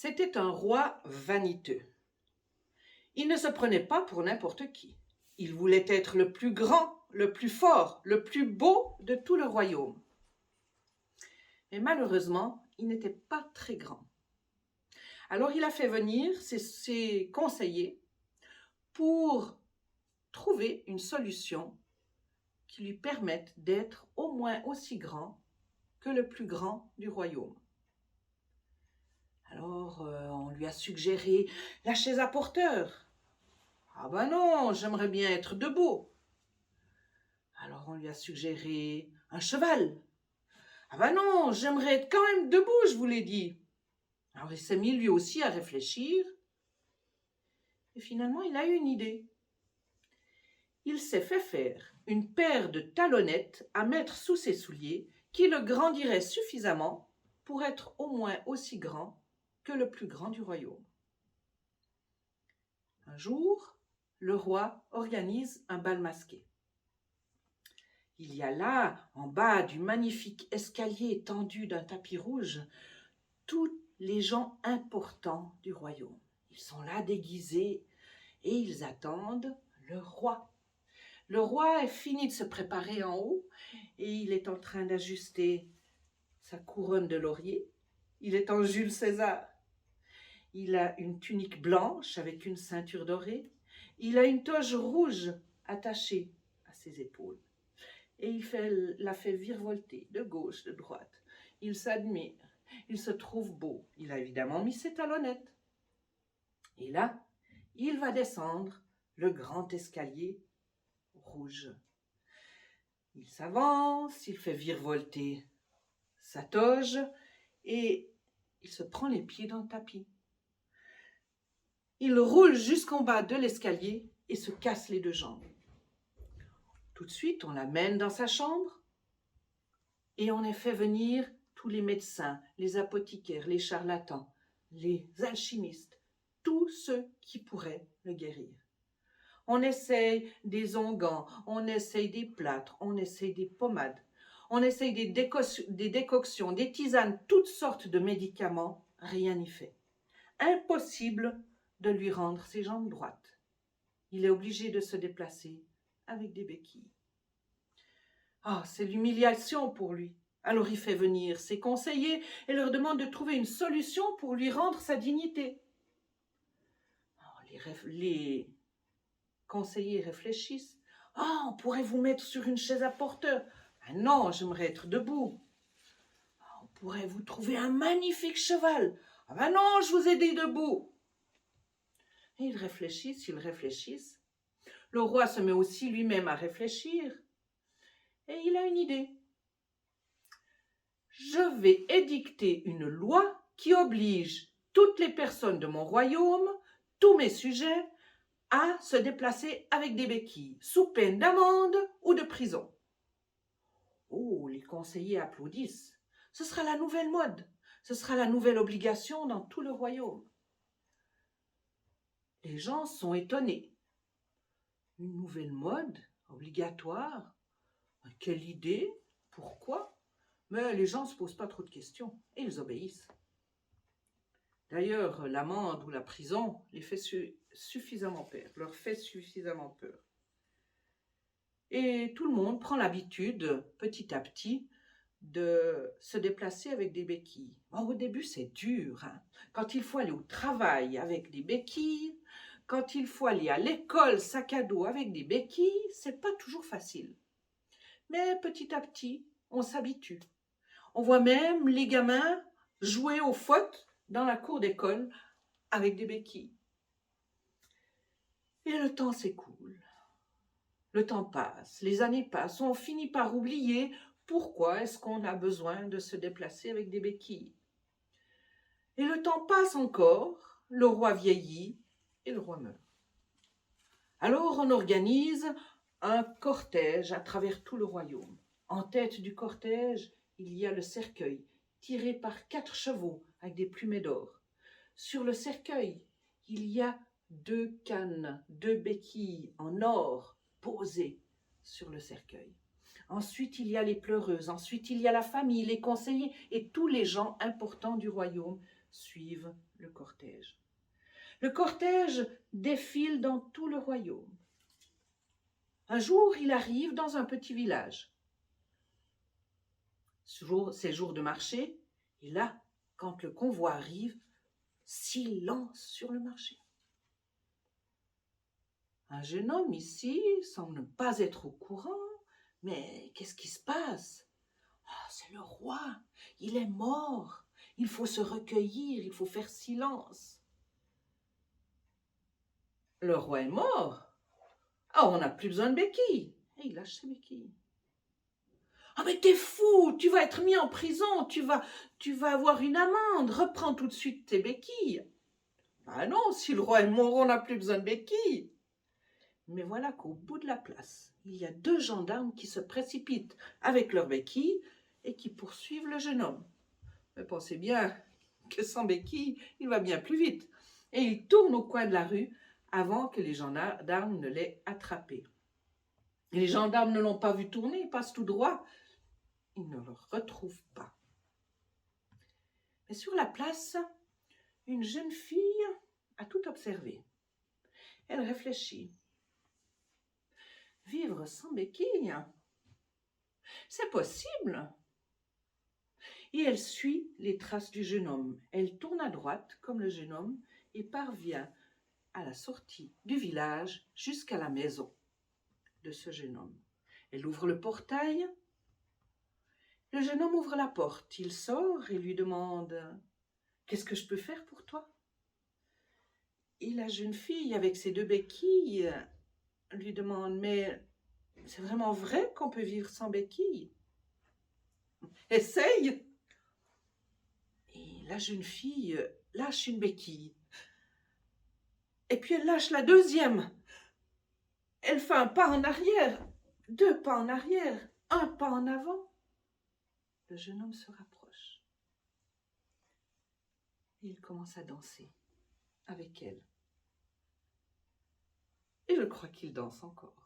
C'était un roi vaniteux. Il ne se prenait pas pour n'importe qui. Il voulait être le plus grand, le plus fort, le plus beau de tout le royaume. Mais malheureusement, il n'était pas très grand. Alors il a fait venir ses conseillers pour trouver une solution qui lui permette d'être au moins aussi grand que le plus grand du royaume. Alors, on lui a suggéré la chaise à porteur. Ah ben non, j'aimerais bien être debout. Alors, on lui a suggéré un cheval. Ah ben non, j'aimerais être quand même debout, je vous l'ai dit. Alors, il s'est mis lui aussi à réfléchir. Et finalement, il a eu une idée. Il s'est fait faire une paire de talonnettes à mettre sous ses souliers qui le grandiraient suffisamment pour être au moins aussi grand que le plus grand du royaume. Un jour, le roi organise un bal masqué. Il y a là, en bas du magnifique escalier tendu d'un tapis rouge, tous les gens importants du royaume. Ils sont là déguisés et ils attendent le roi. Le roi est fini de se préparer en haut et il est en train d'ajuster sa couronne de laurier. Il est en Jules César. Il a une tunique blanche avec une ceinture dorée. Il a une toge rouge attachée à ses épaules. Et il la fait virevolter de gauche, de droite. Il s'admire, il se trouve beau. Il a évidemment mis ses talonnettes. Et là, il va descendre le grand escalier rouge. Il s'avance, il fait virevolter sa toge et il se prend les pieds dans le tapis. Il roule jusqu'en bas de l'escalier et se casse les deux jambes. Tout de suite, on l'amène dans sa chambre et on a fait venir tous les médecins, les apothicaires, les charlatans, les alchimistes, tous ceux qui pourraient le guérir. On essaye des onguents, on essaye des plâtres, on essaye des pommades, on essaye des décoctions, des tisanes, toutes sortes de médicaments, rien n'y fait. Impossible de lui rendre ses jambes droites. Il est obligé de se déplacer avec des béquilles. Ah, c'est l'humiliation pour lui. Alors il fait venir ses conseillers et leur demande de trouver une solution pour lui rendre sa dignité. Alors, les conseillers réfléchissent. Ah, on pourrait vous mettre sur une chaise à porteur. Ah non, j'aimerais être debout. Ah, on pourrait vous trouver un magnifique cheval. Ah ben non, je vous ai dit debout. Et ils réfléchissent. Le roi se met aussi lui-même à réfléchir. Et il a une idée. Je vais édicter une loi qui oblige toutes les personnes de mon royaume, tous mes sujets, à se déplacer avec des béquilles, sous peine d'amende ou de prison. Oh, les conseillers applaudissent. Ce sera la nouvelle mode. Ce sera la nouvelle obligation dans tout le royaume. Les gens sont étonnés. Une nouvelle mode obligatoire? Quelle idée? Pourquoi? Mais les gens ne se posent pas trop de questions et ils obéissent. D'ailleurs, l'amende ou la prison leur fait suffisamment peur. Et tout le monde prend l'habitude, petit à petit, de se déplacer avec des béquilles. Bon, au début, c'est dur. Quand il faut aller au travail avec des béquilles, quand il faut aller à l'école sac à dos avec des béquilles, c'est pas toujours facile. Mais petit à petit, on s'habitue. On voit même les gamins jouer au foot dans la cour d'école avec des béquilles. Et le temps s'écoule. Le temps passe, les années passent, on finit par oublier pourquoi est-ce qu'on a besoin de se déplacer avec des béquilles. Et le temps passe encore, le roi vieillit et le roi meurt. Alors on organise un cortège à travers tout le royaume. En tête du cortège, il y a le cercueil, tiré par 4 chevaux avec des plumets d'or. Sur le cercueil, il y a 2 cannes, 2 béquilles en or posées sur le cercueil. Ensuite, il y a les pleureuses, ensuite il y a la famille, les conseillers et tous les gens importants du royaume suivent le cortège. Le cortège défile dans tout le royaume. Un jour, il arrive dans un petit village. C'est jour de marché, et là, quand le convoi arrive, silence sur le marché. Un jeune homme ici semble ne pas être au courant, mais qu'est-ce qui se passe? Ah, c'est le roi, il est mort, il faut se recueillir, il faut faire silence. Le roi est mort? Ah, on n'a plus besoin de béquilles. Et il lâche ses béquilles. Ah, mais t'es fou, tu vas être mis en prison, tu vas avoir une amende, reprends tout de suite tes béquilles. Ah non, si le roi est mort, on n'a plus besoin de béquilles. Mais voilà qu'au bout de la place, il y a 2 gendarmes qui se précipitent avec leurs béquilles et qui poursuivent le jeune homme. Mais pensez bien que sans béquilles, il va bien plus vite. Et il tourne au coin de la rue avant que les gendarmes ne l'aient attrapé. Et les gendarmes ne l'ont pas vu tourner, ils passent tout droit. Ils ne le retrouvent pas. Mais sur la place, une jeune fille a tout observé. Elle réfléchit. Vivre sans béquilles, c'est possible. Et elle suit les traces du jeune homme. Elle tourne à droite comme le jeune homme et parvient à la sortie du village jusqu'à la maison de ce jeune homme. Elle ouvre le portail. Le jeune homme ouvre la porte. Il sort et lui demande « Qu'est-ce que je peux faire pour toi ?» Et la jeune fille, avec ses 2 béquilles, lui demande « Mais c'est vraiment vrai qu'on peut vivre sans béquilles ?»« Essaye !» Et la jeune fille lâche une béquille. Et puis elle lâche la 2e. Elle fait un pas en arrière, 2 pas en arrière, 1 pas en avant. Le jeune homme se rapproche. Et il commence à danser avec elle. Et je crois qu'il danse encore.